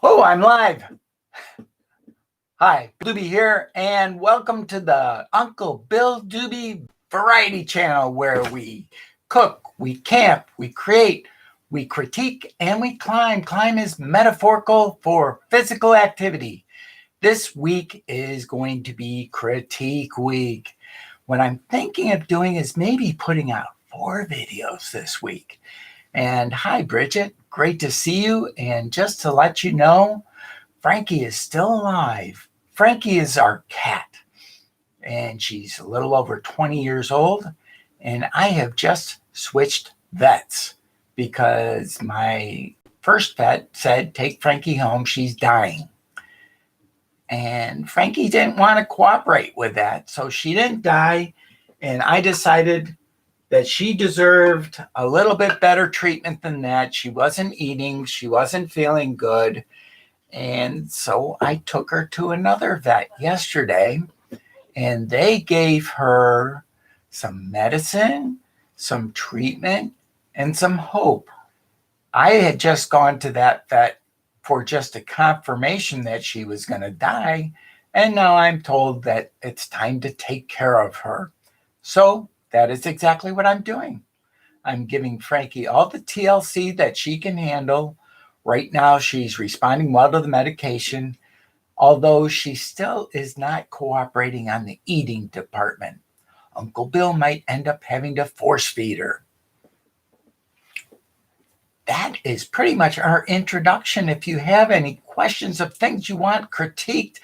Oh, I'm live. Hi, Dube here, and welcome to the Uncle Bill Dube Variety Channel, where we cook, we camp, we create, we critique, and we climb. Climb is metaphorical for physical activity. This week is going to be Critique Week. What I'm thinking of doing is maybe putting out 4 videos this week. And hi, Bridget. Great to see you. And just to let you know, Frankie is still alive. Frankie is our cat. And she's a little over 20 years old. And I have just switched vets because my first vet said, take Frankie home. She's dying. And Frankie didn't want to cooperate with that. So she didn't die. And I decided that she deserved a little bit better treatment than that. She wasn't eating. She wasn't feeling good. And so I took her to another vet yesterday. And they gave her some medicine, some treatment, and some hope. I had just gone to that vet for just a confirmation that she was going to die. And now I'm told that it's time to take care of her. So that is exactly what I'm doing. I'm giving Frankie all the TLC that she can handle. Right now, she's responding well to the medication, although she still is not cooperating on the eating department. Uncle Bill might end up having to force feed her. That is pretty much our introduction. If you have any questions of things you want critiqued,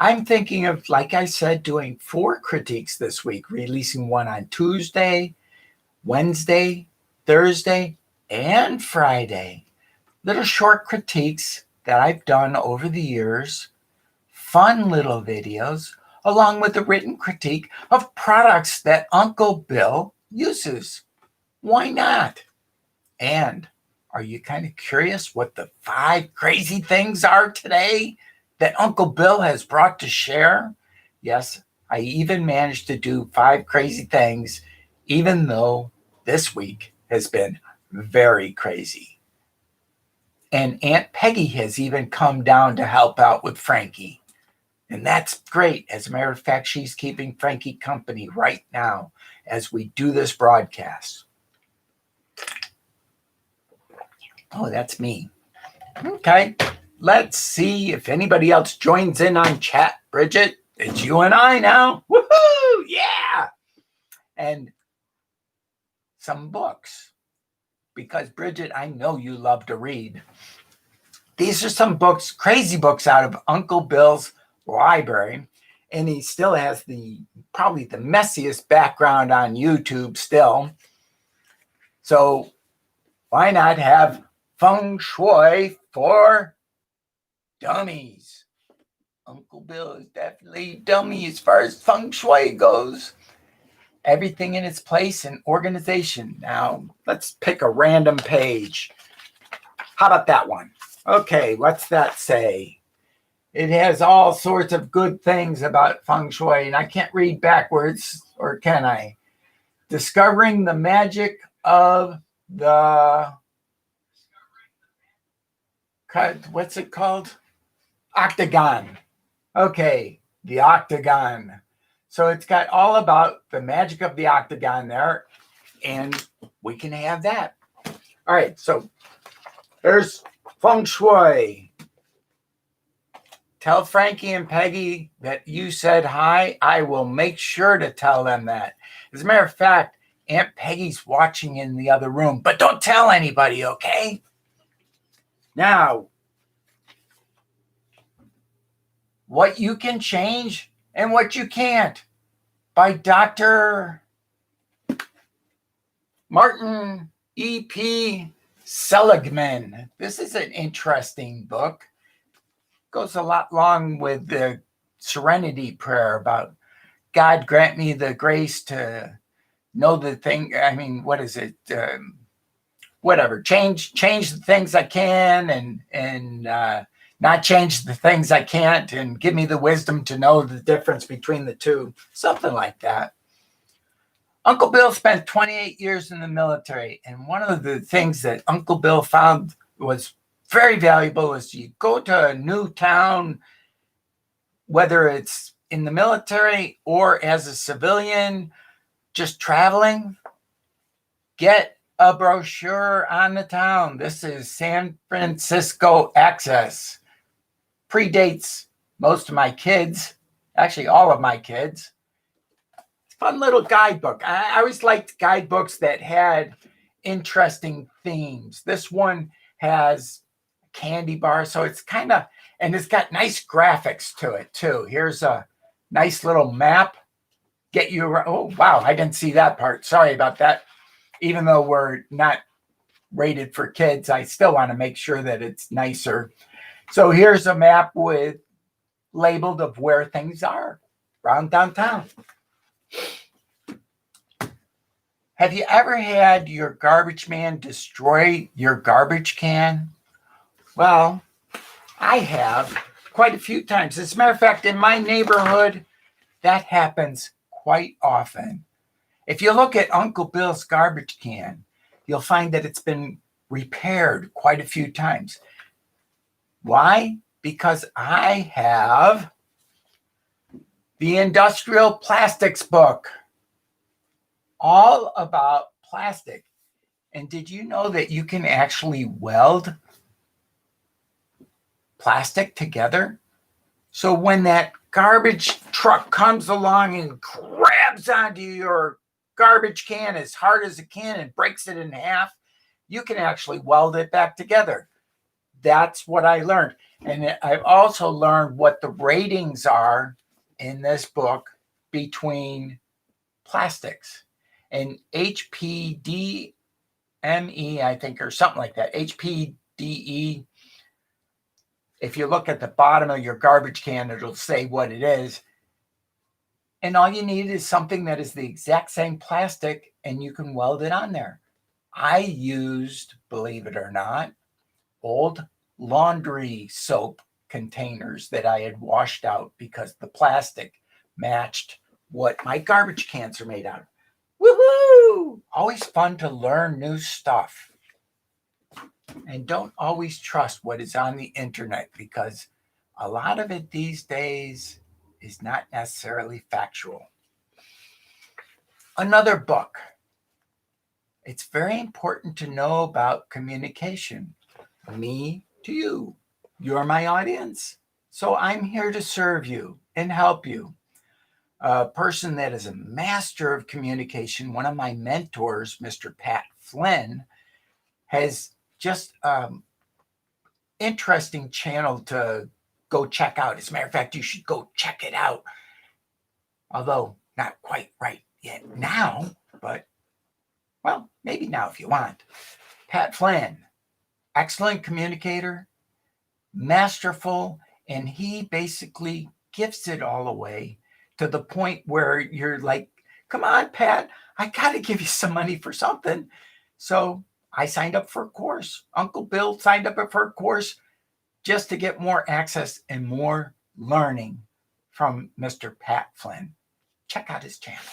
I'm thinking of, like I said, doing 4 critiques this week, releasing one on Tuesday, Wednesday, Thursday, and Friday. Little short critiques that I've done over the years, fun little videos, along with a written critique of products that Uncle Bill uses. Why not? And are you kind of curious what the 5 crazy things are today that Uncle Bill has brought to share? Yes, I even managed to do 5 crazy things, even though this week has been very crazy. And Aunt Peggy has even come down to help out with Frankie. And that's great. As a matter of fact, she's keeping Frankie company right now as we do this broadcast. Oh, that's me. Okay, let's see if anybody else joins in on chat. Bridget, it's you and I now. Woohoo! Yeah! And some books. Because, Bridget, I know you love to read. These are some books, crazy books out of Uncle Bill's library. And he still has probably the messiest background on YouTube still. So why not have Feng Shui for Dummies? Uncle Bill is definitely dummy as far as Feng Shui goes. Everything in its place and organization. Now, let's pick a random page. How about that one? Okay, what's that say? It has all sorts of good things about Feng Shui, and I can't read backwards, or can I? Discovering the magic of the... What's it called? Octagon. Okay, the octagon. So it's got all about the magic of the octagon there, and we can have that. All right, so there's Feng Shui. Tell Frankie and Peggy that you said hi. I will make sure to tell them that. As a matter of fact, Aunt Peggy's watching in the other room, but don't tell anybody, okay? Now, what you can change and what you can't, by Dr. Martin E.P. Seligman. This is an interesting book. Goes a lot along with the Serenity Prayer about God grant me the grace to know the thing. I mean, what is it? Whatever. Change the things I can and not change the things I can't, and give me the wisdom to know the difference between the two. Something like that. Uncle Bill spent 28 years in the military, and one of the things that Uncle Bill found was very valuable is you go to a new town, whether it's in the military or as a civilian, just traveling, get a brochure on the town. This is San Francisco Access. Predates most of my kids, actually all of my kids. It's a fun little guidebook. I always liked guidebooks that had interesting themes. This one has a candy bar, so it's kind of, and it's got nice graphics to it too. Here's a nice little map. Get you, oh wow, I didn't see that part. Sorry about that. Even though we're not rated for kids, I still want to make sure that it's nicer. So here's a map with labeled of where things are around downtown. Have you ever had your garbage man destroy your garbage can? Well, I have quite a few times. As a matter of fact, in my neighborhood, that happens quite often. If you look at Uncle Bill's garbage can, you'll find that it's been repaired quite a few times. Why? Because I have the Industrial Plastics book, all about plastic. And did you know that you can actually weld plastic together? So when that garbage truck comes along and grabs onto your garbage can as hard as it can and breaks it in half, you can actually weld it back together. That's what I learned. And I've also learned what the ratings are in this book between plastics. And HPDME, I think, or something like that, HPDE, if you look at the bottom of your garbage can, it'll say what it is. And all you need is something that is the exact same plastic, and you can weld it on there. I used, believe it or not, old laundry soap containers that I had washed out because the plastic matched what my garbage cans are made out of. Woohoo! Always fun to learn new stuff. And don't always trust what is on the internet, because a lot of it these days is not necessarily factual. Another book. It's very important to know about communication. Me to you. You're my audience. So I'm here to serve you and help you. A person that is a master of communication, one of my mentors, Mr. Pat Flynn, has just interesting channel to go check out. As a matter of fact, you should go check it out. Although not quite right yet now, but well, maybe now if you want. Pat Flynn, excellent communicator, masterful, and he basically gives it all away to the point where you're like, come on, Pat, I got to give you some money for something. So I signed up for a course. Uncle Bill signed up for a course just to get more access and more learning from Mr. Pat Flynn. Check out his channel.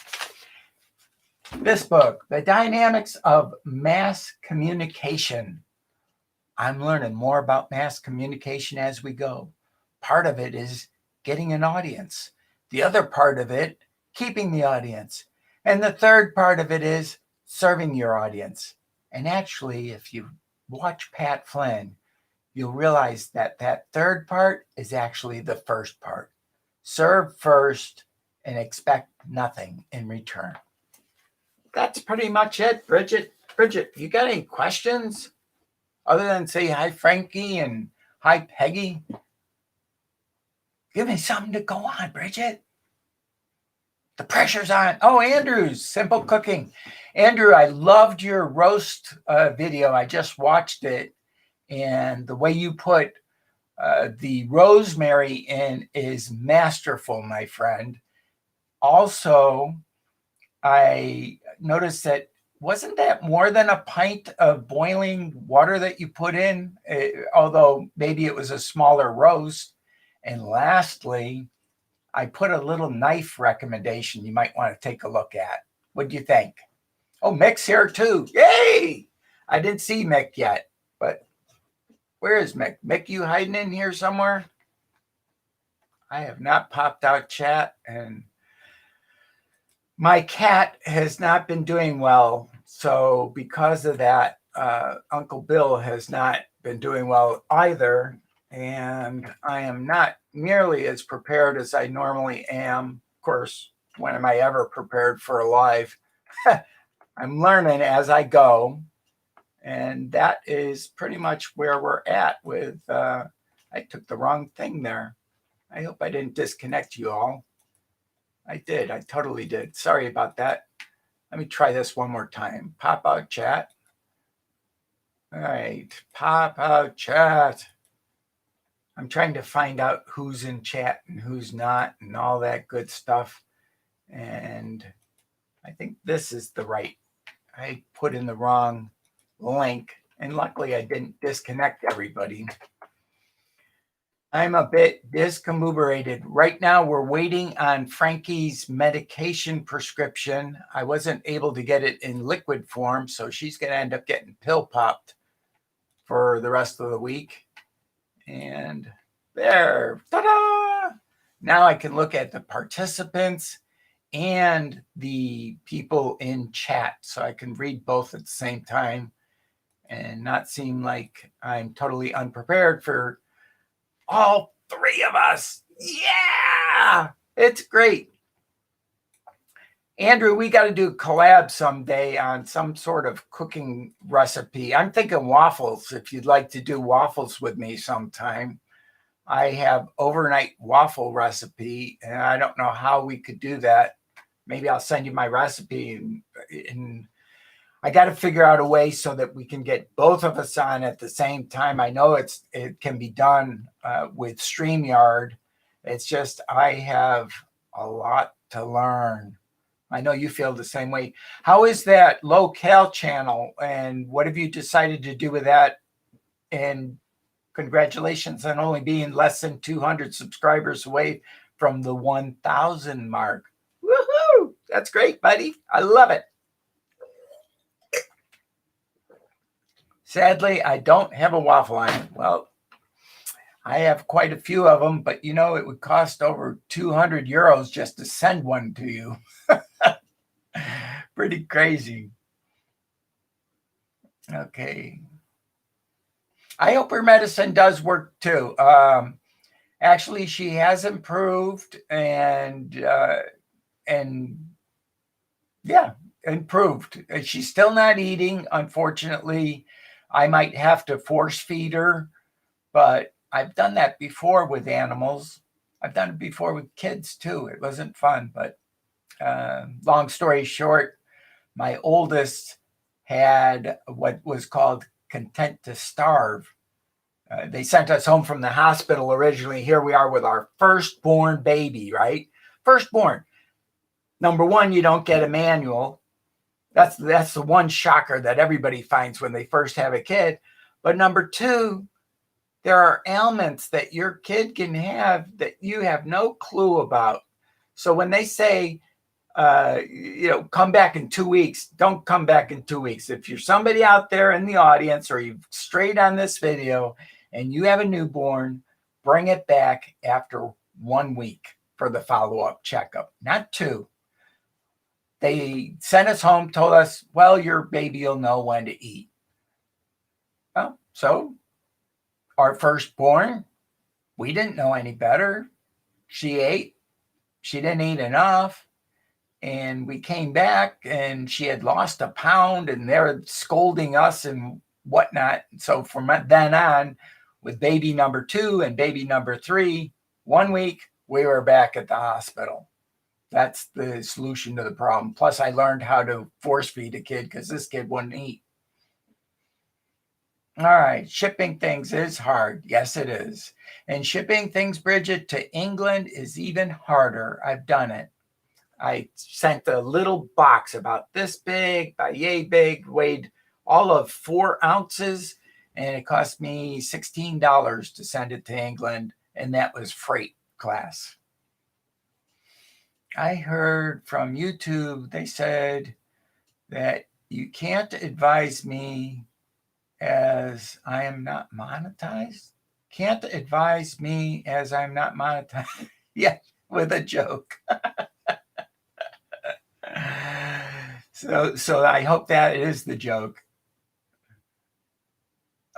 This book, The Dynamics of Mass Communication. I'm learning more about mass communication as we go. Part of it is getting an audience. The other part of it, keeping the audience. And the third part of it is serving your audience. And actually, if you watch Pat Flynn, you'll realize that that third part is actually the first part. Serve first and expect nothing in return. That's pretty much it, Bridget. Bridget, you got any questions other than say hi, Frankie, and hi, Peggy? Give me something to go on, Bridget. The pressure's on. Oh, Andrew's Simple Cooking. Andrew, I loved your roast video. I just watched it. And the way you put the rosemary in is masterful, my friend. Also, I noticed that wasn't that more than a pint of boiling water that you put in, although maybe it was a smaller roast. And lastly, I put a little knife recommendation you might want to take a look at. What do you think? Oh, Mick's here too. Yay! I didn't see Mick yet, but Where is Mick? Mick, you hiding in here somewhere? I have not popped out chat, and my cat has not been doing well. So because of that, Uncle Bill has not been doing well either. And I am not nearly as prepared as I normally am. Of course, when am I ever prepared for a live? I'm learning as I go. And that is pretty much where we're at with, I took the wrong thing there. I hope I didn't disconnect you all. I did. I totally did. Sorry about that. Let me try this one more time. Pop out chat. All right. Pop out chat. I'm trying to find out who's in chat and who's not and all that good stuff. And I think this is the right. I put in the wrong link. And luckily I didn't disconnect everybody. I'm a bit discombobulated. Right now, we're waiting on Frankie's medication prescription. I wasn't able to get it in liquid form, so she's going to end up getting pill popped for the rest of the week. And there, ta-da! Now I can look at the participants and the people in chat, so I can read both at the same time and not seem like I'm totally unprepared for all three of us. Yeah, it's great. Andrew, we got to do a collab someday on some sort of cooking recipe. I'm thinking waffles, if you'd like to do waffles with me sometime. I have overnight waffle recipe, and I don't know how we could do that. Maybe I'll send you my recipe, and I got to figure out a way so that we can get both of us on at the same time. I know it can be done with StreamYard. It's just I have a lot to learn. I know you feel the same way. How is that low-cal channel, and what have you decided to do with that? And congratulations on only being less than 200 subscribers away from the 1,000 mark. Woohoo! That's great, buddy. I love it. Sadly, I don't have a waffle iron. Well, I have quite a few of them, but you know, it would cost over 200 euros just to send one to you. Pretty crazy. Okay. I hope her medicine does work too. Actually, she has improved and yeah, improved. She's still not eating, unfortunately. I might have to force feed her, but I've done that before with animals. I've done it before with kids too. It wasn't fun, but long story short, my oldest had what was called content to starve. They sent us home from the hospital originally. Here we are with our firstborn baby, right? Firstborn. Number one, you don't get a manual. That's the one shocker that everybody finds when they first have a kid. But number two, there are ailments that your kid can have that you have no clue about. So when they say, come back in 2 weeks, don't come back in 2 weeks. If you're somebody out there in the audience or you've strayed on this video and you have a newborn, bring it back after 1 week for the follow-up checkup, not 2. They sent us home, told us, well, your baby will know when to eat. Well, so our firstborn, we didn't know any better. She ate. She didn't eat enough. And we came back and she had lost a pound and they're scolding us and whatnot. So from then on, with baby number 2 and baby number 3, 1 week, we were back at the hospital. That's the solution to the problem. Plus, I learned how to force feed a kid because this kid wouldn't eat. All right, shipping things is hard. Yes, it is. And shipping things, Bridget, to England is even harder. I've done it. I sent a little box about this big, by yay big, weighed all of 4 ounces, and it cost me $16 to send it to England, and that was freight class. I heard from YouTube, they said that you can't advise me as I am not monetized. Can't advise me as I'm not monetized. Yeah, with a joke. So I hope that is the joke.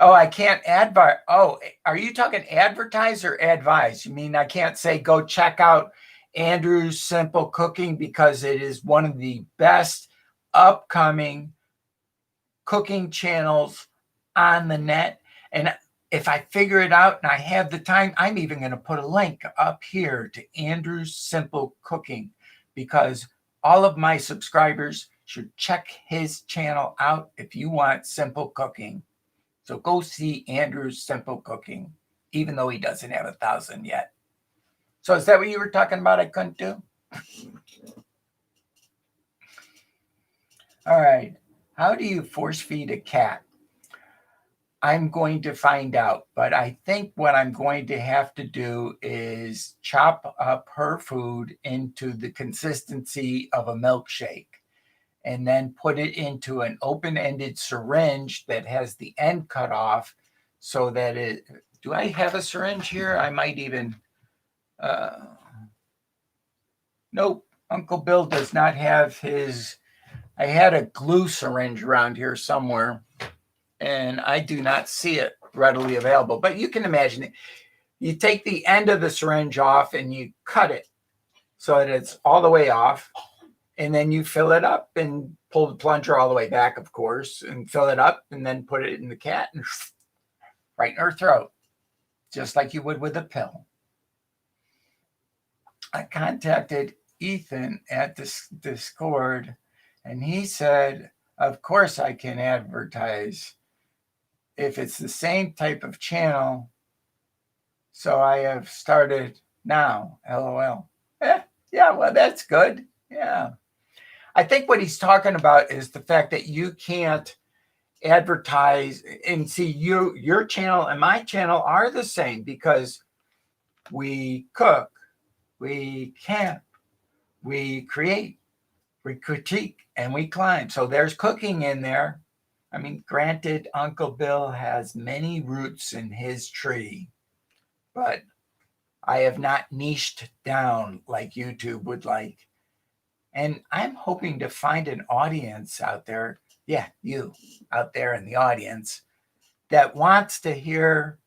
Oh, I can't advise. Oh, are you talking advertise or advise? You mean I can't say go check out Andrew's Simple Cooking because it is one of the best upcoming cooking channels on the net. And if I figure it out and I have the time, I'm even going to put a link up here to Andrew's Simple Cooking because all of my subscribers should check his channel out if you want simple cooking. So go see Andrew's Simple Cooking, even though he doesn't have 1,000 yet. So is that what you were talking about I couldn't do? All right. How do you force feed a cat? I'm going to find out, but I think what I'm going to have to do is chop up her food into the consistency of a milkshake and then put it into an open-ended syringe that has the end cut off so that it, do I have a syringe here? I might even, nope, Uncle Bill does not have his, I had a glue syringe around here somewhere and I do not see it readily available, but you can imagine it. You take the end of the syringe off and you cut it so that it's all the way off. And then you fill it up and pull the plunger all the way back, of course, and fill it up and then put it in the cat and right in her throat, just like you would with a pill. I contacted Ethan at Discord and he said, of course I can advertise if it's the same type of channel. So I have started now, LOL. Yeah, well, that's good. Yeah. I think what he's talking about is the fact that you can't advertise and see your channel and my channel are the same because we cook, we camp, we create, we critique, and we climb. So there's cooking in there. I mean, granted, Uncle Bill has many roots in his tree, but I have not niched down like YouTube would like. And I'm hoping to find an audience out there, yeah, you out there in the audience, that wants to hear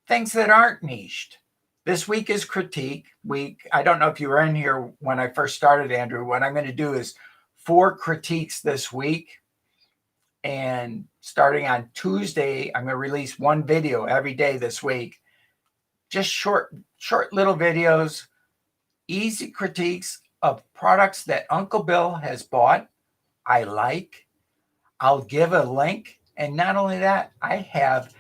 things that aren't niched. This week is critique week. I don't know if you were in here when I first started, Andrew. What I'm going to do is 4 critiques this week. And starting on Tuesday, I'm going to release 1 video every day this week. Just short little videos, easy critiques of products that Uncle Bill has bought, I like. I'll give a link. And not only that, I have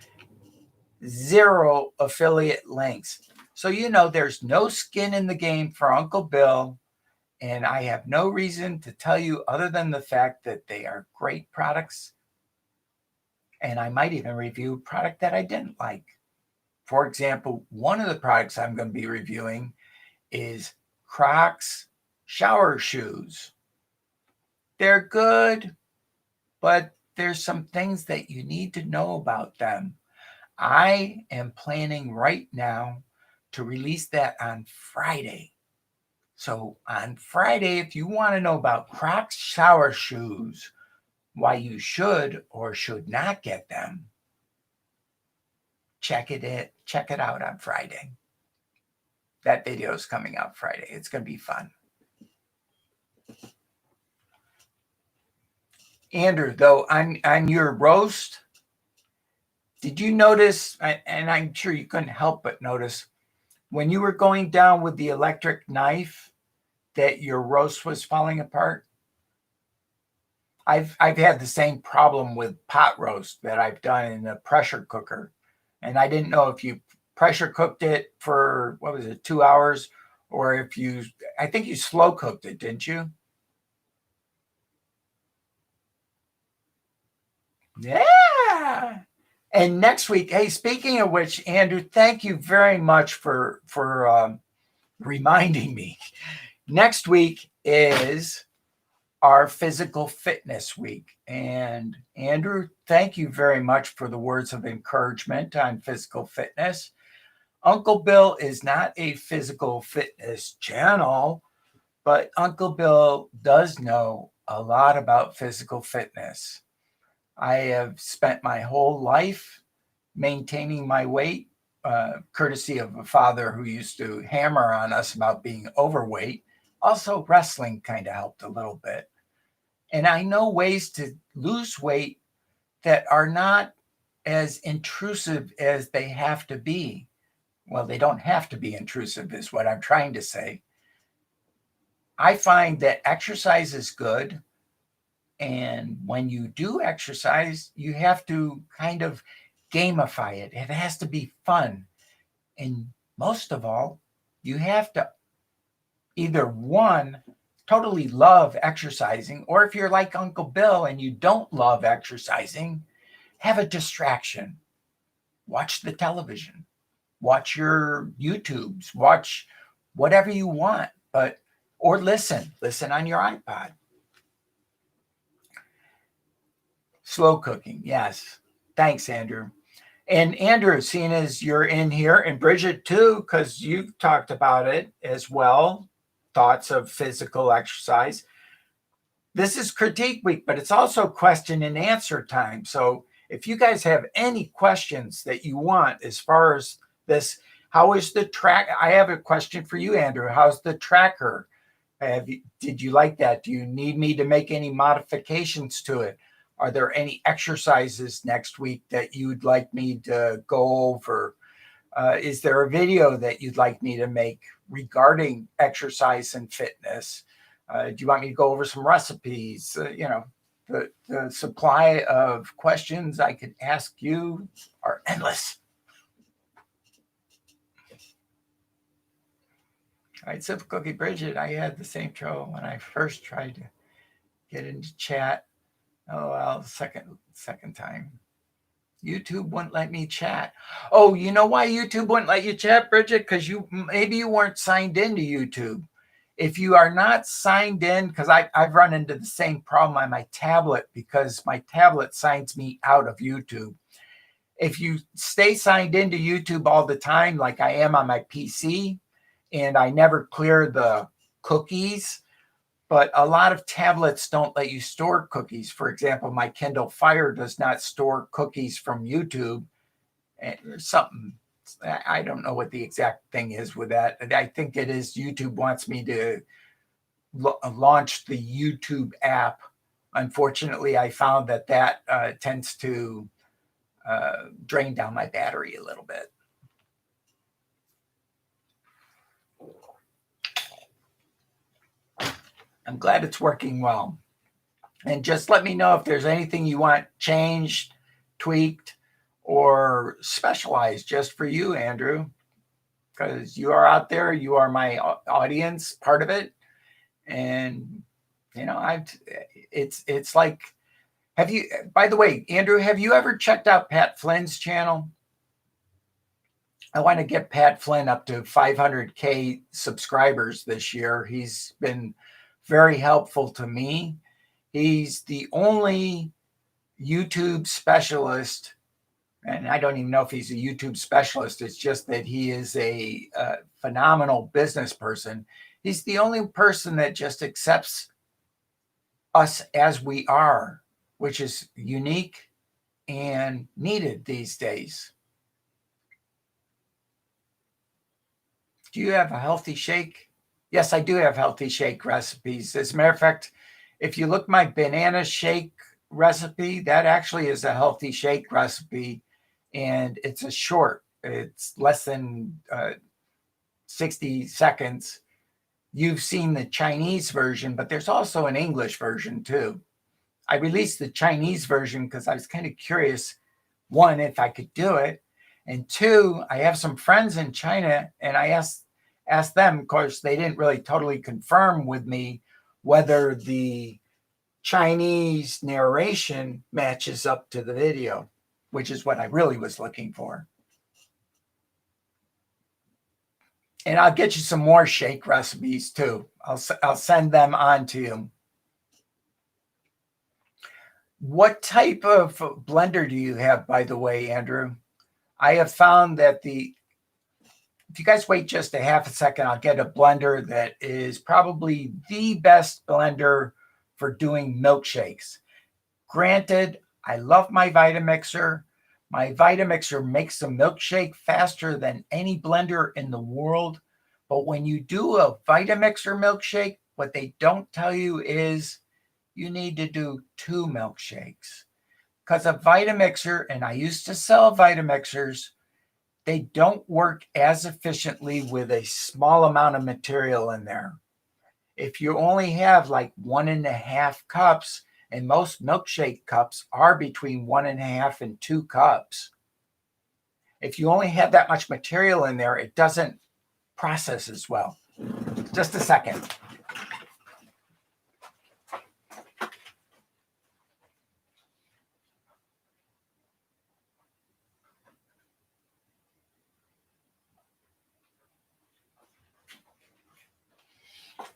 0 affiliate links. So, you know, there's no skin in the game for Uncle Bill. And I have no reason to tell you other than the fact that they are great products. And I might even review a product that I didn't like. For example, one of the products I'm going to be reviewing is Crocs shower shoes. They're good, but there's some things that you need to know about them. I am planning right now to release that on Friday. So on Friday, if you want to know about Crocs shower shoes, why you should or should not get them, check it out on Friday. That video is coming out Friday. It's going to be fun. Andrew, though, on your roast, did you notice, and I'm sure you couldn't help but notice, when you were going down with the electric knife, that your roast was falling apart? I've had the same problem with pot roast that I've done in a pressure cooker. And I didn't know if you pressure cooked it for, what was it, 2 hours? Or if you, I think you slow cooked it, didn't you? Yeah. And next week, hey, speaking of which, Andrew, thank you very much for reminding me. Next week is our physical fitness week. And Andrew, thank you very much for the words of encouragement on physical fitness. Uncle Bill is not a physical fitness channel, but Uncle Bill does know a lot about physical fitness. I have spent my whole life maintaining my weight, courtesy of a father who used to hammer on us about being overweight. Also, wrestling kind of helped a little bit. And I know ways to lose weight that are not as intrusive as they have to be. Well, they don't have to be intrusive, is what I'm trying to say. I find that exercise is good. And when you do exercise, you have to kind of gamify it. It has to be fun. And most of all, you have to either one, totally love exercising, or if you're like Uncle Bill and you don't love exercising, have a distraction. Watch the television, watch your YouTubes, watch whatever you want, or listen on your iPod. Slow cooking, yes. Thanks, Andrew. And Andrew, seeing as you're in here, and Bridget too, because you've talked about it as well, thoughts of physical exercise. This is critique week, but it's also question and answer time. So if you guys have any questions that you want as far as this, how is the track? I have a question for you, Andrew. How's the tracker? Did you like that? Do you need me to make any modifications to it? Are there any exercises next week that you'd like me to go over? Is there a video that you'd like me to make regarding exercise and fitness? Do you want me to go over some recipes? The supply of questions I could ask you are endless. All right, Simple Cookie Bridget, I had the same trouble when I first tried to get into chat. Oh, well, second time. YouTube wouldn't let me chat. Oh, you know why YouTube wouldn't let you chat, Bridget? Because maybe you weren't signed into YouTube. If you are not signed in, because I've run into the same problem on my tablet because my tablet signs me out of YouTube. If you stay signed into YouTube all the time, like I am on my PC, and I never clear the cookies, but a lot of tablets don't let you store cookies. For example, my Kindle Fire does not store cookies from YouTube. There's something, I don't know what the exact thing is with that. I think it is YouTube wants me to launch the YouTube app. Unfortunately, I found that tends to drain down my battery a little bit. I'm glad it's working well. And just let me know if there's anything you want changed, tweaked, or specialized just for you, Andrew, because you are out there. You are my audience, part of it. And, it's like, by the way, Andrew, have you ever checked out Pat Flynn's channel? I want to get Pat Flynn up to 500K subscribers this year. He's been very helpful to me. He's the only YouTube specialist, and I don't even know if he's a YouTube specialist. It's just that he is a phenomenal business person. He's the only person that just accepts us as we are, which is unique and needed these days. Do you have a healthy shake? Yes, I do have healthy shake recipes. As a matter of fact, if you look my banana shake recipe, that actually is a healthy shake recipe, and it's a short. It's less than 60 seconds. You've seen the Chinese version, but there's also an English version too. I released the Chinese version because I was kind of curious, one, if I could do it, and two, I have some friends in China, and I asked them, of course, they didn't really totally confirm with me whether the Chinese narration matches up to the video, which is what I really was looking for. And I'll get you some more shake recipes too. I'll send them on to you. What type of blender do you have, by the way, Andrew? I have found that if you guys wait just a half a second, I'll get a blender that is probably the best blender for doing milkshakes. Granted, I love my Vitamixer. My Vitamixer makes a milkshake faster than any blender in the world. But when you do a Vitamixer milkshake, what they don't tell you is you need to do 2 milkshakes. Because a Vitamixer, and I used to sell Vitamixers, they don't work as efficiently with a small amount of material in there. If you only have like 1.5 cups, and most milkshake cups are between 1.5 and 2 cups. If you only have that much material in there, it doesn't process as well. Just a second.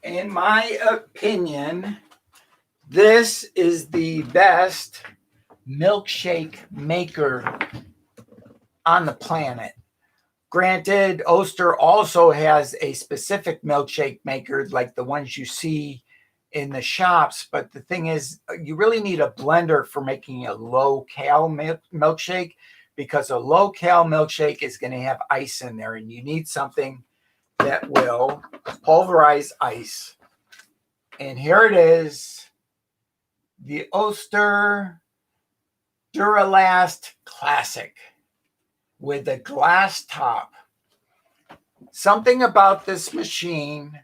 In my opinion, this is the best milkshake maker on the planet. Granted, Oster also has a specific milkshake maker like the ones you see in the shops, but the thing is, you really need a blender for making a low-cal milkshake, because a low-cal milkshake is going to have ice in there, and you need something that will pulverize ice. And here it is, the Oster Duralast Classic with a glass top. Something about this machine,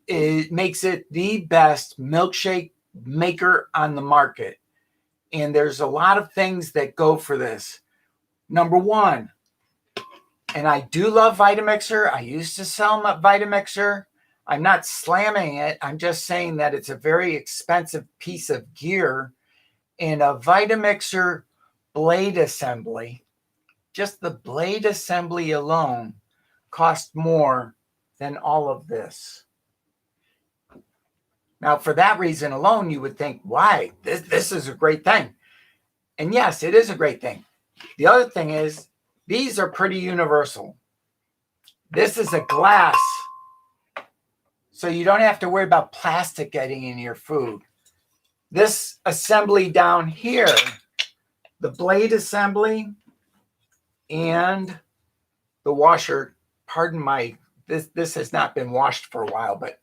it makes it the best milkshake maker on the market. And there's a lot of things that go for this. Number one, and I do love Vitamixer. I used to sell Vitamixer. I'm not slamming it. I'm just saying that it's a very expensive piece of gear. And a Vitamixer blade assembly, just the blade assembly alone, cost more than all of this. Now, for that reason alone, you would think, why? This is a great thing. And yes, it is a great thing. The other thing is, these are pretty universal. This is a glass, so you don't have to worry about plastic getting in your food. This assembly down here, the blade assembly and the washer, pardon my, this has not been washed for a while, but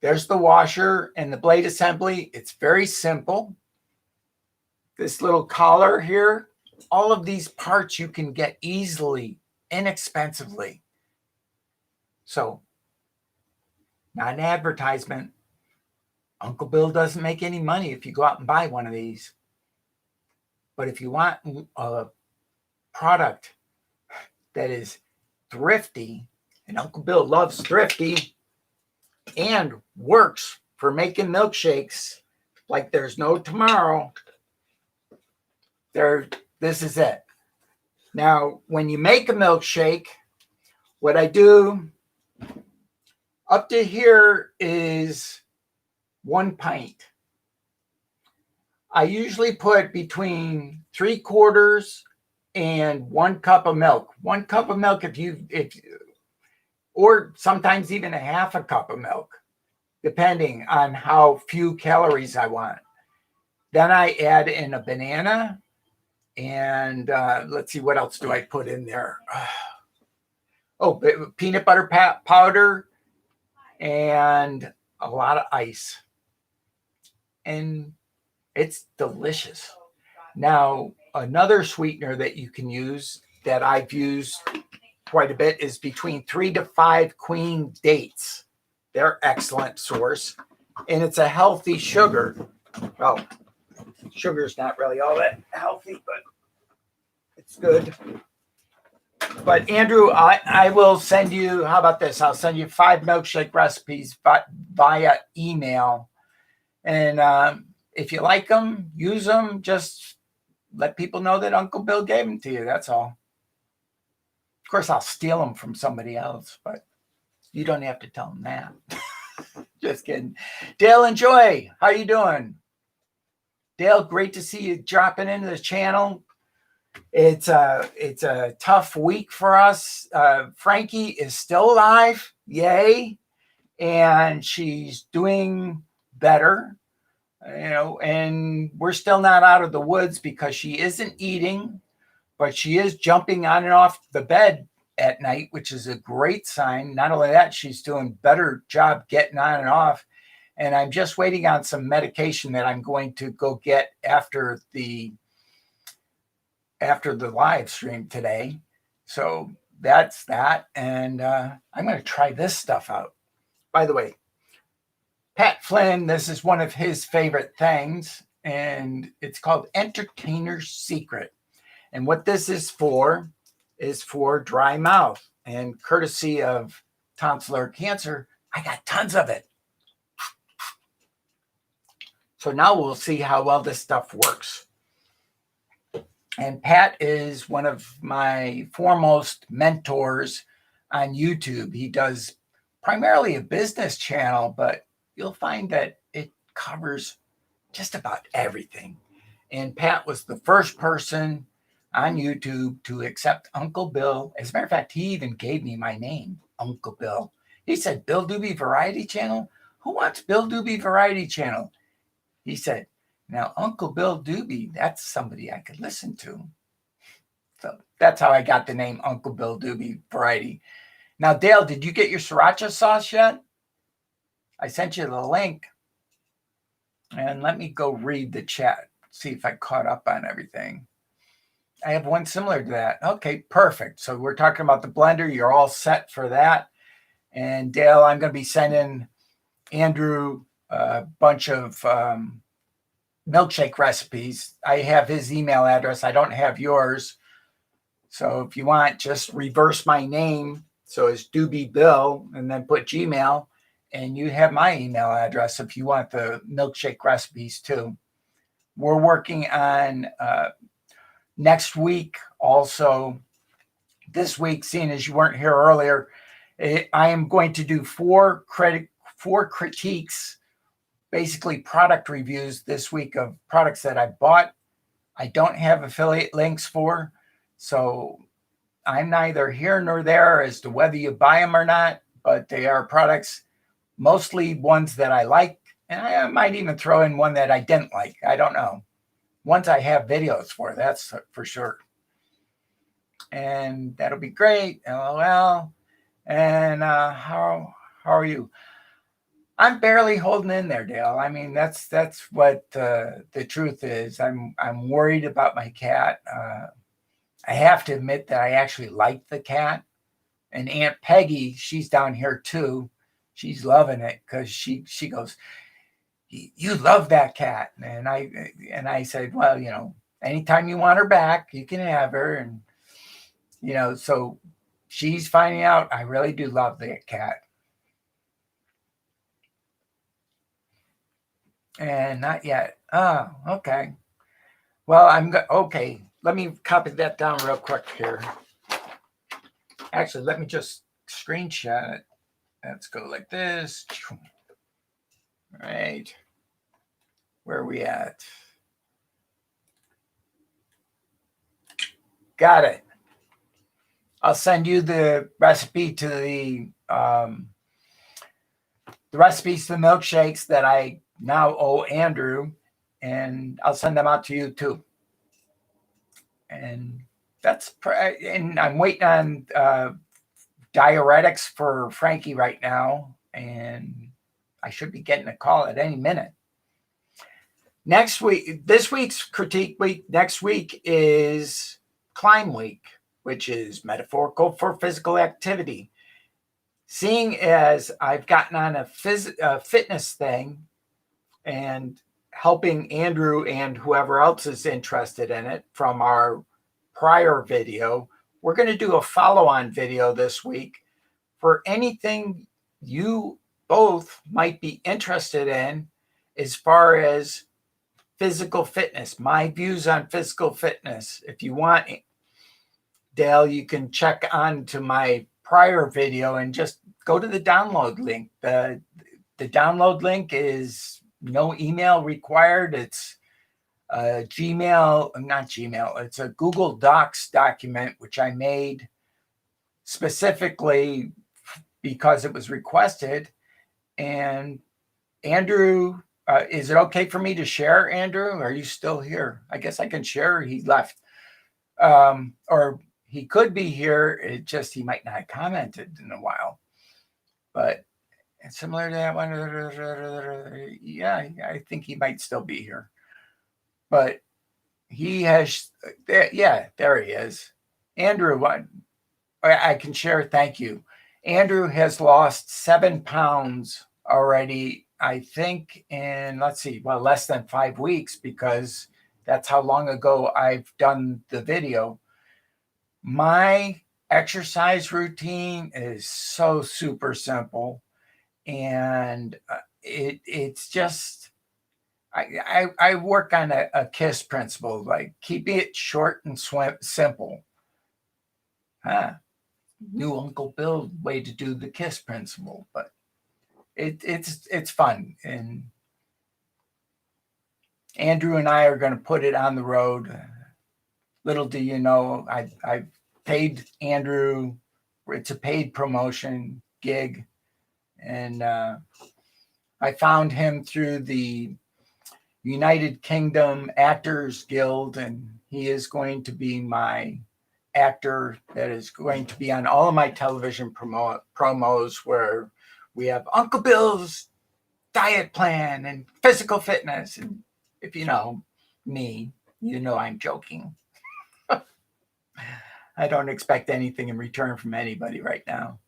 there's the washer and the blade assembly. It's very simple. This little collar here, all of these parts you can get easily, inexpensively. So, not an advertisement. Uncle Bill doesn't make any money if you go out and buy one of these. But if you want a product that is thrifty, and Uncle Bill loves thrifty, and works for making milkshakes like there's no tomorrow, this is it. Now, when you make a milkshake, what I do up to here is 1 pint. I usually put between 3/4 and 1 cup of milk. 1 cup of milk or sometimes even a half a cup of milk, depending on how few calories I want. Then I add in a banana, and let's see, what else do I put in there? Oh, peanut butter powder and a lot of ice. And it's delicious. Now, another sweetener that you can use that I've used quite a bit is between 3 to 5 queen dates. They're excellent source. And it's a healthy sugar. Well, sugar's not really all that healthy, but it's good. But Andrew, I will send you, how about this? I'll send you 5 milkshake recipes via email. And if you like them, use them. Just let people know that Uncle Bill gave them to you. That's all. Of course, I'll steal them from somebody else, but you don't have to tell them that. Just kidding. Dale and Joy, how you doing? Dale, great to see you dropping into the channel. It's a tough week for us. Frankie is still alive, yay, and she's doing better, and we're still not out of the woods because she isn't eating, but she is jumping on and off the bed at night, which is a great sign. Not only that, she's doing better job getting on and off. And I'm just waiting on some medication that I'm going to go get after the live stream today. So that's that. And I'm going to try this stuff out. By the way, Pat Flynn, this is one of his favorite things, and it's called Entertainer's Secret. And what this is for dry mouth. And courtesy of tonsillar cancer, I got tons of it. So now we'll see how well this stuff works. And Pat is one of my foremost mentors on YouTube. He does primarily a business channel, but you'll find that it covers just about everything. And Pat was the first person on YouTube to accept Uncle Bill. As a matter of fact, he even gave me my name, Uncle Bill. He said, Bill Dube Variety Channel? Who wants Bill Dube Variety Channel? He said, now, Uncle Bill Dube, that's somebody I could listen to. So that's how I got the name Uncle Bill Dube Variety. Now, Dale, did you get your sriracha sauce yet? I sent you the link. And let me go read the chat, see if I caught up on everything. I have one similar to that. Okay, perfect. So we're talking about the blender. You're all set for that. And Dale, I'm going to be sending Andrew a bunch of milkshake recipes. I have his email address. I don't have yours. So if you want, just reverse my name. So it's Doobie Bill and then put Gmail. And you have my email address if you want the milkshake recipes too. We're working on next week. Also, this week, seeing as you weren't here earlier, I am going to do four critiques, basically product reviews this week of products that I bought. I don't have affiliate links for, so I'm neither here nor there as to whether you buy them or not, but they are products, mostly ones that I like, and I might even throw in one that I didn't like. I don't know. Ones I have videos for, that's for sure. And that'll be great. LOL. And how are you? I'm barely holding in there, Dale. I mean, that's what the truth is. I'm worried about my cat. I have to admit that I actually like the cat. And Aunt Peggy, she's down here too. She's loving it because she goes, you love that cat. And I said, well, anytime you want her back, you can have her. And, so she's finding out I really do love the cat. And not yet. Oh, okay. Well, okay. Let me copy that down real quick here. Actually, let me just screenshot it. Let's go like this. All right. Where are we at? Got it. I'll send you the recipe to the recipes to the milkshakes that I now owe Andrew, and I'll send them out to you too. And and I'm waiting on diuretics for Frankie right now, and I should be getting a call at any minute. Next week, this week's critique week, next week is Climb Week, which is metaphorical for physical activity. Seeing as I've gotten on a fitness thing and helping Andrew and whoever else is interested in it from our prior video, we're going to do a follow-on video this week for anything you both might be interested in as far as physical fitness, my views on physical fitness. If you want, Dale, you can check on to my prior video and just go to the download link. The download link is no email required. It's not Gmail, it's a Google Docs document, which I made specifically because it was requested. And Andrew, is it okay for me to share, Andrew? Are you still here? I guess I can share. He left. Or he could be here. It just, he might not have commented in a while. But it's similar to that one. Yeah, I think he might still be here. But he has, yeah, there he is. Andrew, I can share. Thank you. Andrew has lost 7 pounds already, I think, in, let's see, well, less than 5 weeks, because that's how long ago I've done the video. My exercise routine is so super simple, and it's just, I work on a KISS principle, like keep it short and simple. New Uncle Bill way to do the KISS principle, but it's fun. And Andrew and I are going to put it on the road. Little do you know, I paid Andrew. It's a paid promotion gig, and I found him through the United Kingdom Actors Guild, and he is going to be my actor that is going to be on all of my television promos, where we have Uncle Bill's diet plan and physical fitness. And if you know me, you know I'm joking. I don't expect anything in return from anybody right now.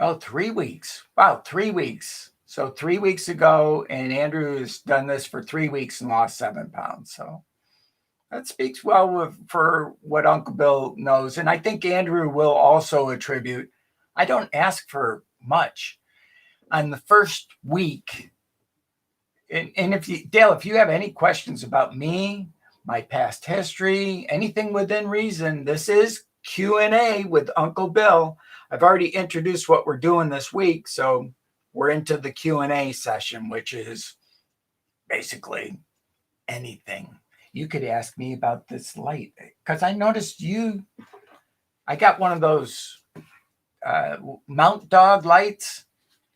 Oh, 3 weeks. Wow, 3 weeks. So 3 weeks ago, and Andrew has done this for 3 weeks and lost 7 pounds. So that speaks well for what Uncle Bill knows. And I think Andrew will also attribute, I don't ask for much. On the first week, and if you, Dale, if you have any questions about me, my past history, anything within reason, this is Q&A with Uncle Bill. I've already introduced what we're doing this week, so we're into the Q&A session, which is basically anything. You could ask me about this light, because I noticed I got one of those Mount Dog lights.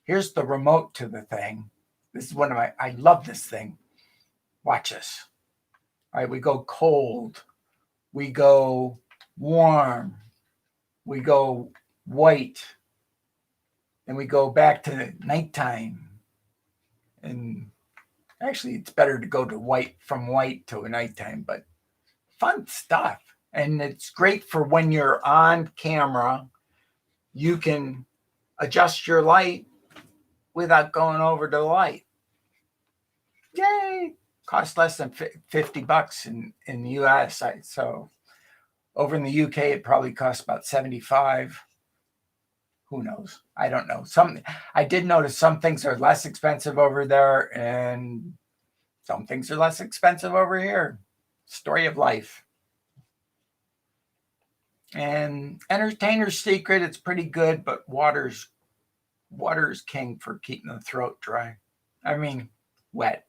Here's the remote to the thing. This is one of I love this thing. Watch this. All right, we go cold. We go warm. We go white. And we go back to nighttime. And actually, it's better to go to white, from white to a nighttime, but fun stuff. And it's great for when you're on camera. You can adjust your light without going over to the light. Yay! Costs less than $50 in the US. So over in the UK, it probably costs about 75. Who knows? I don't know. I did notice some things are less expensive over there, and some things are less expensive over here. Story of life. And entertainer's secret, it's pretty good, but water is king for keeping the throat dry. I mean, wet.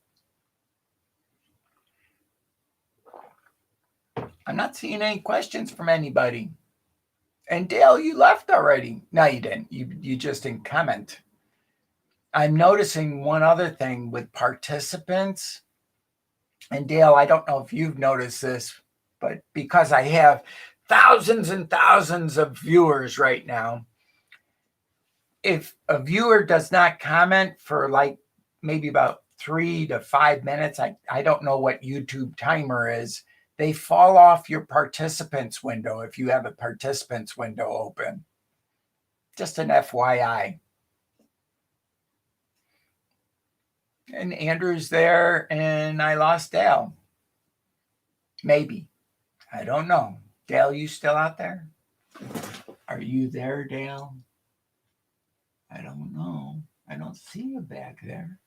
I'm not seeing any questions from anybody. And Dale, you left already. No, you didn't. You just didn't comment. I'm noticing one other thing with participants. And Dale, I don't know if you've noticed this, but because I have thousands and thousands of viewers right now, if a viewer does not comment for like maybe about 3 to 5 minutes, I don't know what YouTube timer is, they fall off your participants window if you have a participants window open. Just an FYI. And Andrew's there, and I lost Dale. Maybe. I don't know. Dale, you still out there? Are you there, Dale? I don't know. I don't see you back there.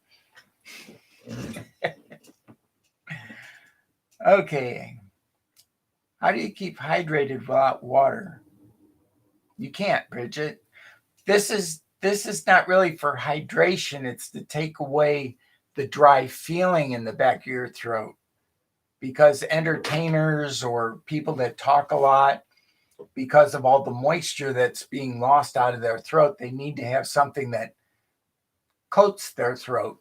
Okay. How do you keep hydrated without water? You can't, Bridget. This is this is not really for hydration. It's to take away the dry feeling in the back of your throat, because entertainers or people that talk a lot, because of all the moisture that's being lost out of their throat, they need to have something that coats their throat,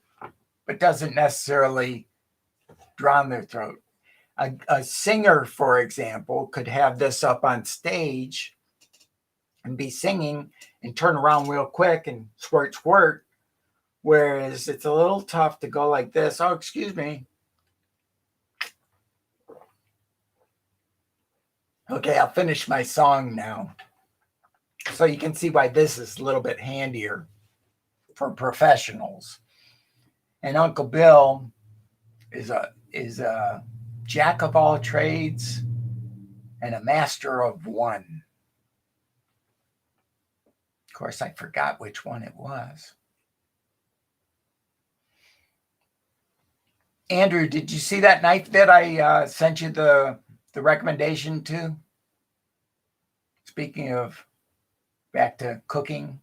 but doesn't necessarily drown their throat. A singer, for example, could have this up on stage and be singing and turn around real quick and squirt, squirt. Whereas it's a little tough to go like this. Oh, excuse me. Okay, I'll finish my song now. So you can see why this is a little bit handier for professionals. And Uncle Bill is a jack of all trades and a master of one. Of course, I forgot which one it was. Andrew, did you see that knife that I sent you the recommendation to? Speaking of back to cooking,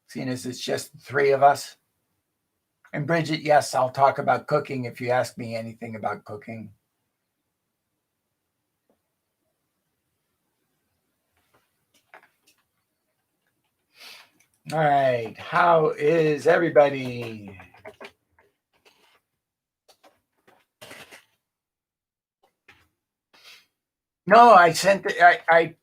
seeing as it's just the three of us. And Bridget, yes, I'll talk about cooking if you ask me anything about cooking. All right, how is everybody? No, I sent it. I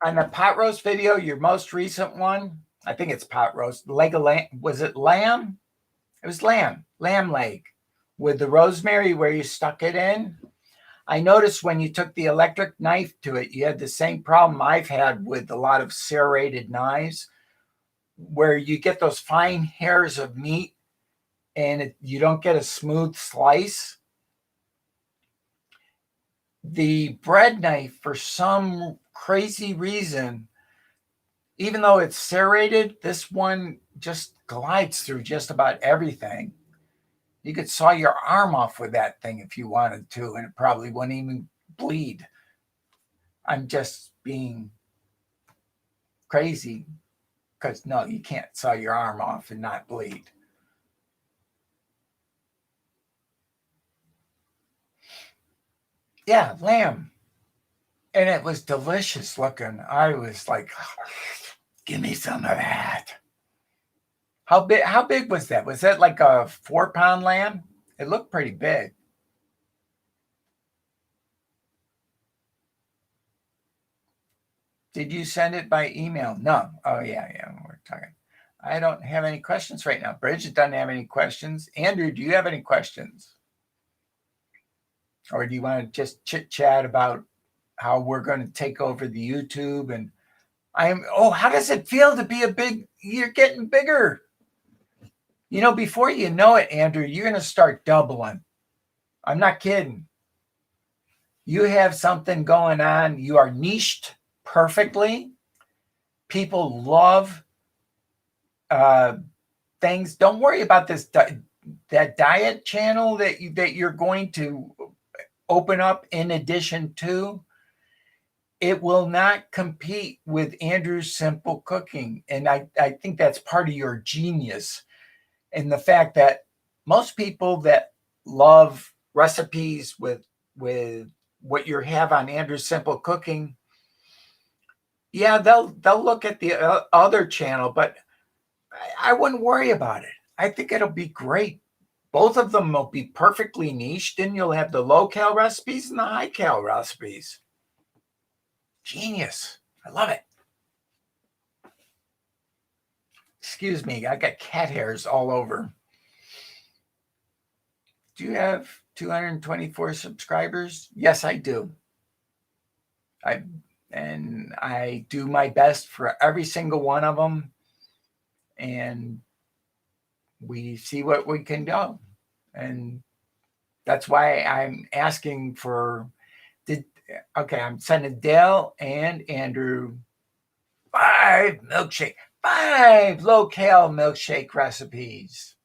on the pot roast video, your most recent one. I think it's pot roast. Leg of lamb. Was it lamb? It was lamb leg with the rosemary where you stuck it in. I noticed when you took the electric knife to it, you had the same problem I've had with a lot of serrated knives, where you get those fine hairs of meat and you don't get a smooth slice. The bread knife, for some crazy reason, even though it's serrated, this one just glides through just about everything. You could saw your arm off with that thing if you wanted to, and it probably wouldn't even bleed. I'm just being crazy because no, you can't saw your arm off and not bleed. Yeah, lamb. And it was delicious looking. I was like, give me some of that. How big was that? Was that like a 4-pound lamb? It looked pretty big. Did you send it by email? No. Oh, yeah, we're talking. I don't have any questions right now. Bridget doesn't have any questions. Andrew, do you have any questions? Or do you want to just chit chat about how we're going to take over the YouTube? And how does it feel to be you're getting bigger? You know, before you know it, Andrew, you're going to start doubling. I'm not kidding. You have something going on. You are niched perfectly. People love things. Don't worry about this that diet channel that you're going to open up in addition to. It will not compete with Andrew's Simple Cooking. And I think that's part of your genius. And the fact that most people that love recipes with what you have on Andrew's Simple Cooking, yeah, they'll look at the other channel, but I wouldn't worry about it. I think it'll be great. Both of them will be perfectly niched, and you'll have the low-cal recipes and the high-cal recipes. Genius. I love it. Excuse me, I got cat hairs all over. Do you have 224 subscribers? Yes, I do. I do my best for every single one of them, and we see what we can do. And that's why I'm asking for I'm sending Dale and Andrew 5 low-cal milkshake recipes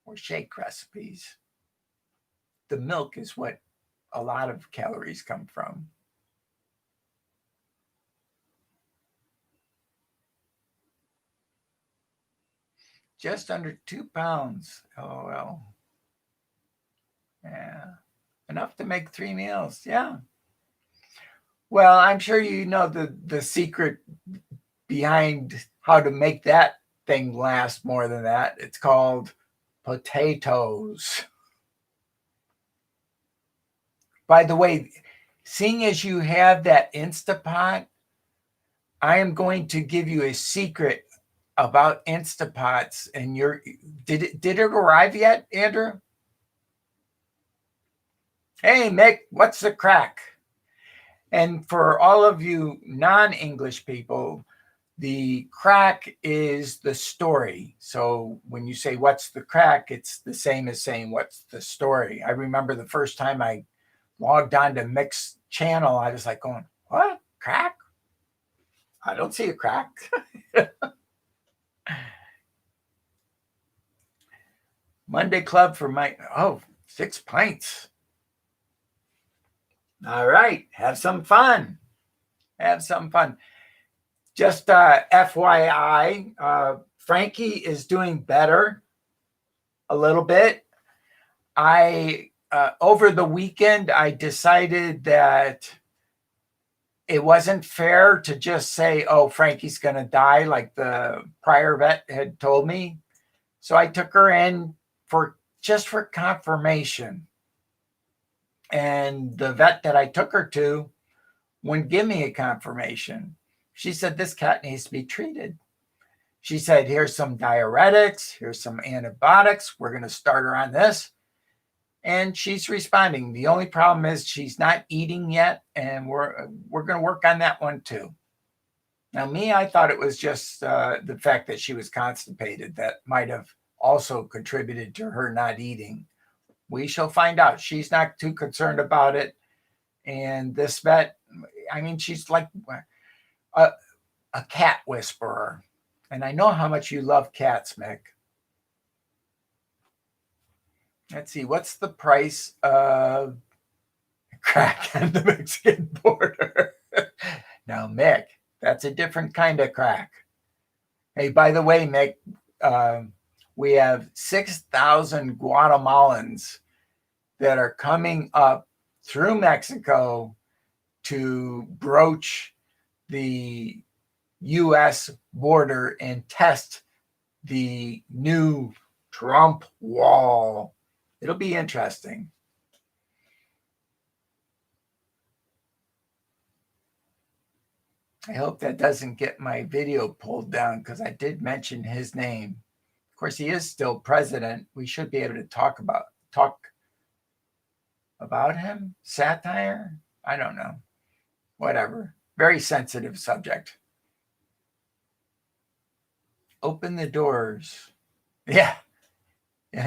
or shake recipes. The milk is what a lot of calories come from. just under 2 pounds. LOL. Yeah. Enough to make 3 meals. Yeah. Well, I'm sure you know the secret behind how to make that thing last more than that. It's called potatoes. By the way, seeing as you have that Instapot, I am going to give you a secret about Instapots. And did it arrive yet, Andrew? Hey, Mick, what's the crack? And for all of you non-English people, the crack is the story. So when you say, what's the crack? It's the same as saying, what's the story? I remember the first time I logged on to Mick's channel, I was like going, what? Crack? I don't see a crack. Monday Club for my, 6 pints. All right. Have some fun. Have some fun. Just FYI, Frankie is doing better a little bit. Over the weekend, I decided that it wasn't fair to just say, oh, Frankie's going to die like the prior vet had told me. So I took her in for confirmation. And the vet that I took her to wouldn't give me a confirmation. She said, this cat needs to be treated. She said, here's some diuretics, here's some antibiotics. We're going to start her on this. And she's responding. The only problem is she's not eating yet. And we're going to work on that one too. Now, I thought it was just the fact that she was constipated that might have also contributed to her not eating. We shall find out. She's not too concerned about it. And this vet, she's like a cat whisperer. And I know how much you love cats, Mick. Let's see, what's the price of crack on the Mexican border? Now, Mick, that's a different kind of crack. Hey, by the way, Mick, we have 6,000 Guatemalans that are coming up through Mexico to broach the U.S. border and test the new Trump wall. It'll be interesting. I hope that doesn't get my video pulled down because I did mention his name. Of course, he is still president. We should be able to talk about him. Satire? I don't know. Whatever. Very sensitive subject. Open the doors. Yeah,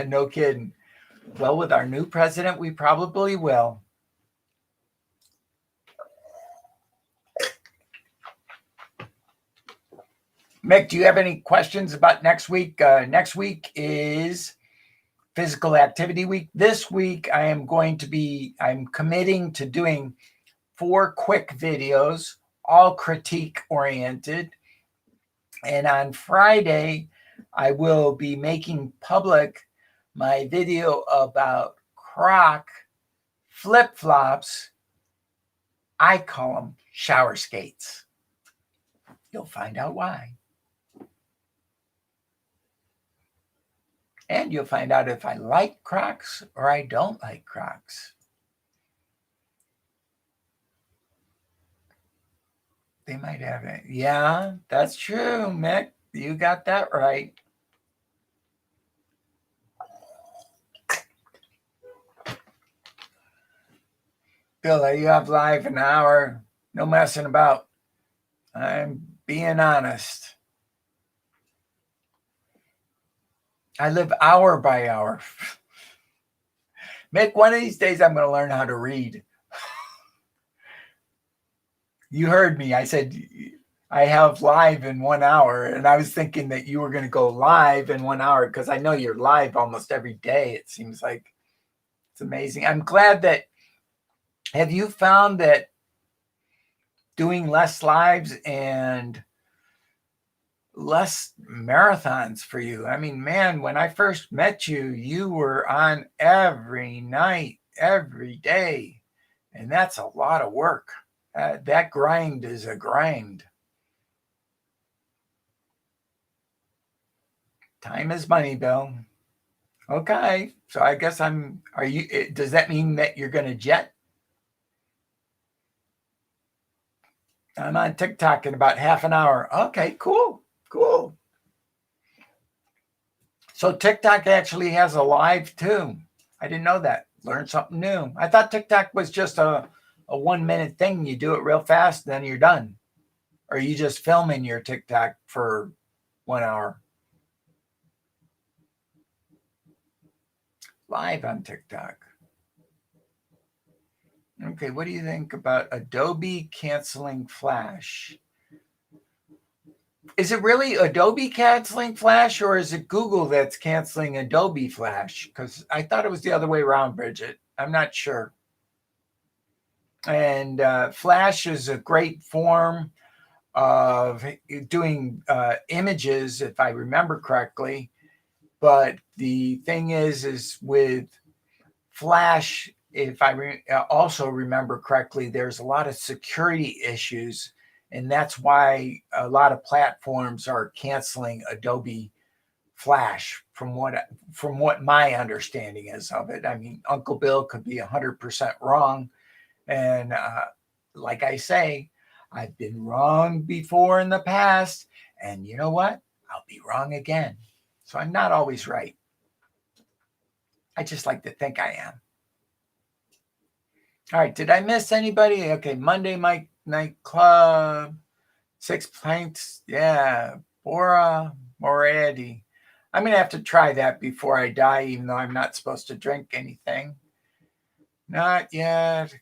no kidding. Well, with our new president, we probably will. Mick, do you have any questions about next week? Next week is physical activity week. This week, I'm committing to doing 4 quick videos, all critique oriented. And on Friday, I will be making public my video about Croc flip-flops. I call them shower skates. You'll find out why. And you'll find out if I like Crocs or I don't like Crocs. They might have it. Yeah, that's true, Mick. You got that right. Bill, you have live an hour. No messing about. I'm being honest. I live hour by hour. Mick, one of these days I'm going to learn how to read. You heard me. I said I have live in 1 hour, and I was thinking that you were going to go live in 1 hour because I know you're live almost every day. It seems like it's amazing. I'm glad that. Have you found that doing less lives and less marathons for you. I mean, man, when I first met you, you were on every night, every day. And that's a lot of work. That grind is a grind. Time is money, Bill. Okay. So I guess does that mean that you're going to jet? I'm on TikTok in about half an hour. Okay, cool. Cool. So TikTok actually has a live too. I didn't know that. Learned something new. I thought TikTok was just a 1 minute thing. You do it real fast, then you're done. Or are you just filming your TikTok for 1 hour? Live on TikTok. Okay, what do you think about Adobe canceling Flash? Is it really Adobe canceling Flash, or is it Google that's canceling Adobe Flash? Because I thought it was the other way around, Bridget. I'm not sure. And Flash is a great form of doing images, if I remember correctly. But the thing is with Flash, if I also remember correctly, there's a lot of security issues. And that's why a lot of platforms are canceling Adobe Flash from what my understanding is of it. I mean, Uncle Bill could be 100% wrong. And like I say, I've been wrong before in the past. And you know what? I'll be wrong again. So I'm not always right. I just like to think I am. All right. Did I miss anybody? Okay. Monday Night Club. 6 pints. Yeah. Bora Moradi. I'm going to have to try that before I die, even though I'm not supposed to drink anything. Not yet.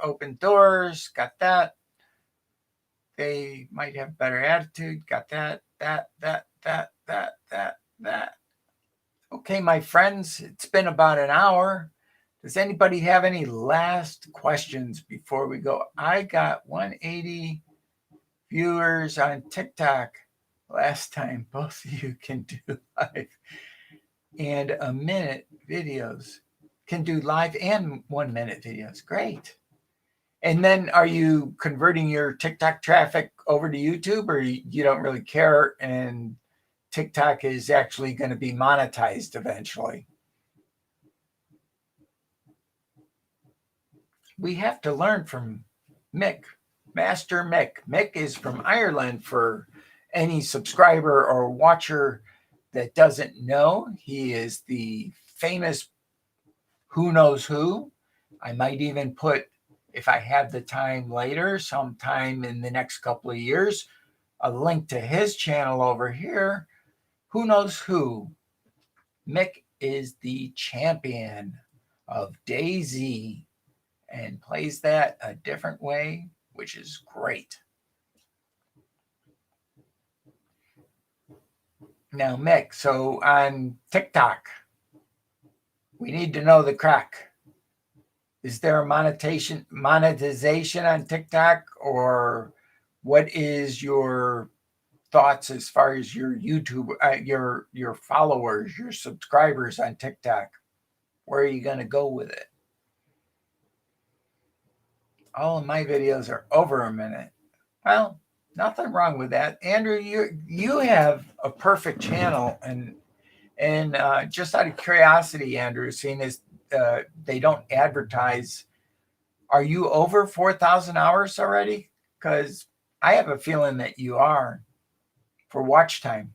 Open doors. Got that. They might have better attitude. Got that. That. Okay, my friends, it's been about an hour. Does anybody have any last questions before we go? I got 180 viewers on TikTok last time. Both of you can do live and a minute videos. Can do live and 1 minute videos. Great. And then are you converting your TikTok traffic over to YouTube, or you don't really care and TikTok is actually going to be monetized eventually? We have to learn from Mick, Master Mick. Mick is from Ireland, for any subscriber or watcher that doesn't know. He is the famous Who Knows Who. I might even put, if I have the time later, sometime in the next couple of years, a link to his channel over here. Who Knows Who. Mick is the champion of DayZ and plays that a different way, which is great. Now, Mick, so on TikTok, we need to know the crack. Is there a monetization on TikTok, or what is your thoughts as far as your YouTube, your followers, your subscribers on TikTok? Where are you going to go with it? All of my videos are over a minute. Well, nothing wrong with that. Andrew, you have a perfect channel, and just out of curiosity, Andrew, seeing as they don't advertise, are you over 4,000 hours already? Because I have a feeling that you are for watch time.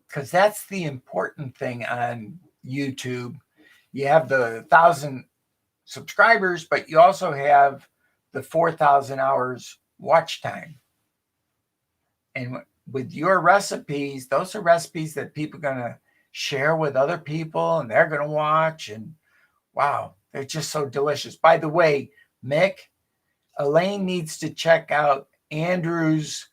Because that's the important thing on YouTube. You have the 1,000 subscribers, but you also have the 4,000 hours watch time. And with your recipes, those are recipes that people are going to share with other people, and they're going to watch. And wow, they're just so delicious. By the way, Mick, Elaine needs to check out Andrew's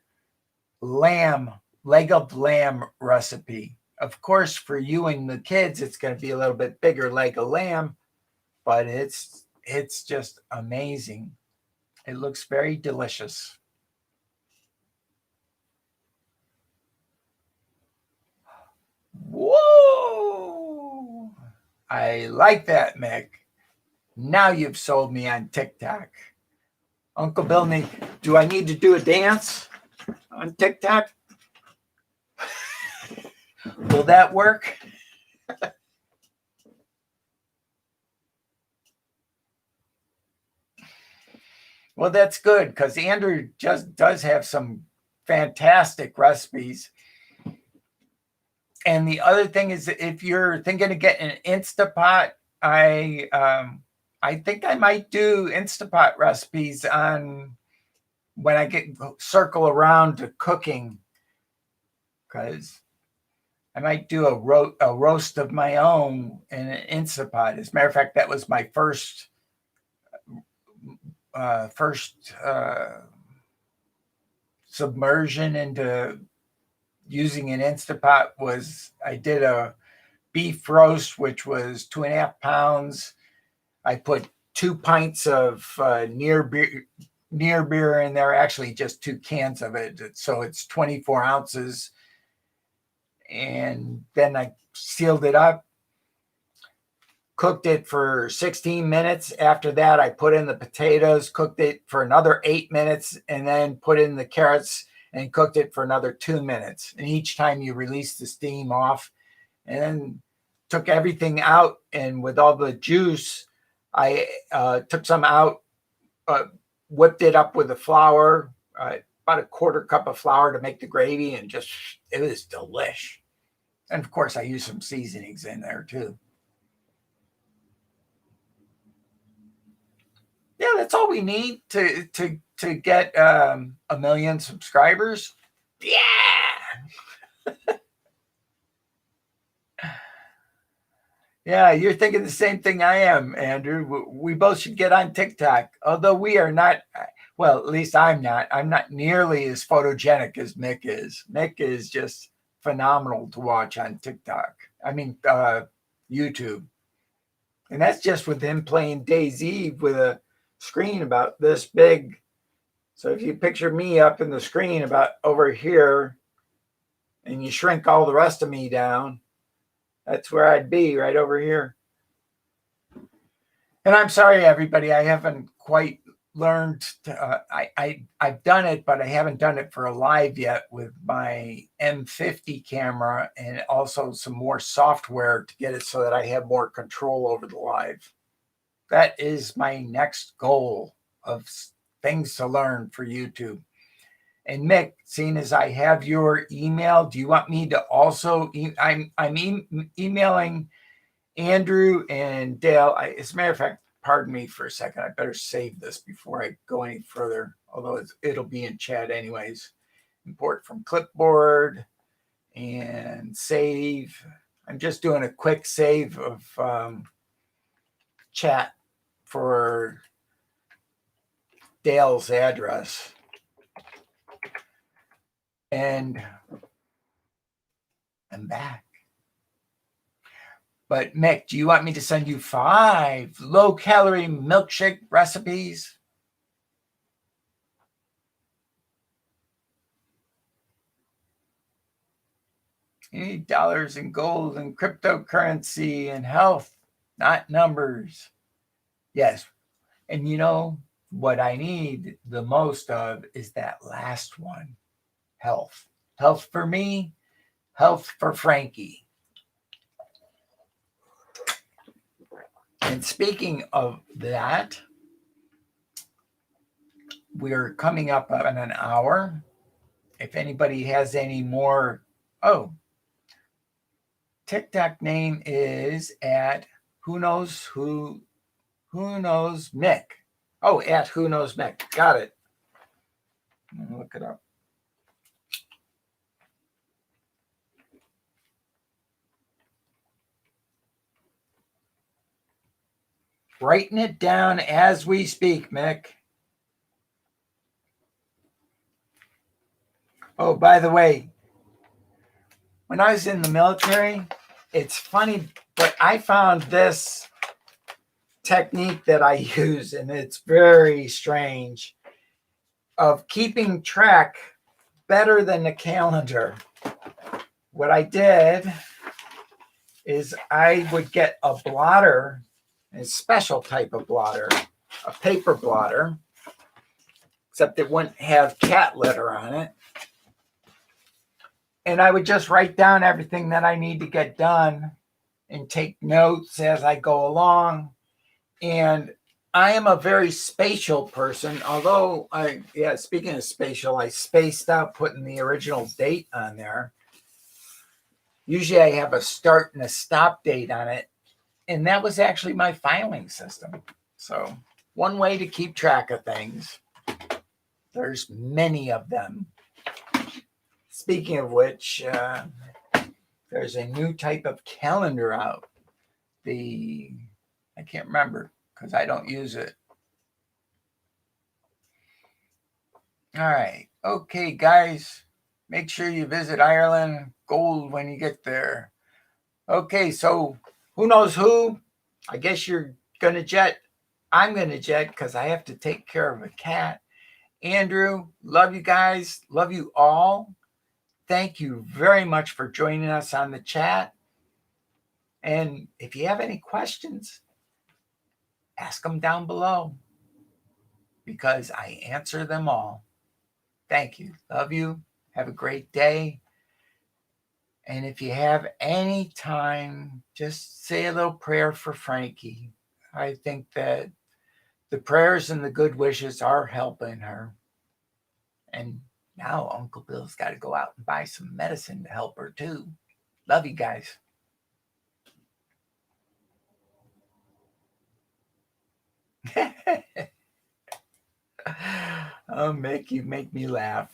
leg of lamb recipe. Of course, for you and the kids, it's going to be a little bit bigger leg of lamb, but it's just amazing. It looks very delicious. Whoa! I like that, Mick. Now you've sold me on TikTok. Uncle Bill, do I need to do a dance on TikTok? Will that work? Well, that's good because Andrew just does have some fantastic recipes. And the other thing is, if you're thinking of getting an Instapot, I think I might do Instapot recipes on when I circle around to cooking, because I might do a roast of my own in an Instapot. As a matter of fact, that was my first submersion into using an Instapot. Was I did a beef roast, which was 2.5 pounds. I put 2 pints of near beer in there, actually just 2 cans of it. So it's 24 ounces. And then I sealed it up, cooked it for 16 minutes. After that, I put in the potatoes, cooked it for another 8 minutes, and then put in the carrots and cooked it for another 2 minutes. And each time you release the steam off, and then took everything out. And with all the juice, I took some out, whipped it up with the flour, about 1/4 cup of flour to make the gravy, and just, it was delish. And of course, I used some seasonings in there too. Yeah, that's all we need to get 1 million subscribers. Yeah. Yeah, you're thinking the same thing I am, Andrew. We both should get on TikTok, although we are not, well, at least I'm not. I'm not nearly as photogenic as Mick is. Mick is just phenomenal to watch on TikTok. I mean, YouTube. And that's just with him playing DayZ with a screen about this big. So if you picture me up in the screen about over here, and you shrink all the rest of me down, that's where I'd be, right over here. And I'm sorry, everybody, I haven't quite learned to, I've done it, but I haven't done it for a live yet with my M50 camera, and also some more software to get it so that I have more control over the live. That is my next goal of things to learn for YouTube. And Mick, seeing as I have your email, do you want me to also, I'm emailing Andrew and Dale. As a matter of fact, pardon me for a second. I better save this before I go any further, although it'll be in chat anyways. Import from clipboard and save. I'm just doing a quick save of chat for Dale's address. And I'm back. But Mick, do you want me to send you 5 low-calorie milkshake recipes? You need dollars and gold and cryptocurrency and health, not numbers. Yes. And you know what I need the most of is that last one, health. Health for me, health for Frankie. And speaking of that, we're coming up on an hour. If anybody has any more, TikTok name is at who knows Mick. Oh, at who knows Mick. Got it. Look it up. Writing it down as we speak, Mick. Oh, by the way, when I was in the military, it's funny, but I found this technique that I use, and it's very strange, of keeping track better than the calendar. What I did is I would get a blotter, a special type of blotter, a paper blotter, except it wouldn't have cat litter on it. And I would just write down everything that I need to get done and take notes as I go along. And I am a very spatial person, although speaking of spatial, I spaced out putting the original date on there. Usually I have a start and a stop date on it. And that was actually my filing system. So one way to keep track of things. There's many of them. Speaking of which, there's a new type of calendar out. I can't remember because I don't use it. All right. Okay, guys. Make sure you visit Ireland Gold when you get there. Okay, so who knows who? I guess you're going to jet. I'm going to jet because I have to take care of a cat. Andrew, love you guys. Love you all. Thank you very much for joining us on the chat. And if you have any questions, ask them down below because I answer them all. Thank you. Love you. Have a great day. And if you have any time, just say a little prayer for Frankie. I think that the prayers and the good wishes are helping her. And now Uncle Bill's got to go out and buy some medicine to help her too. Love you guys. I'll make me laugh.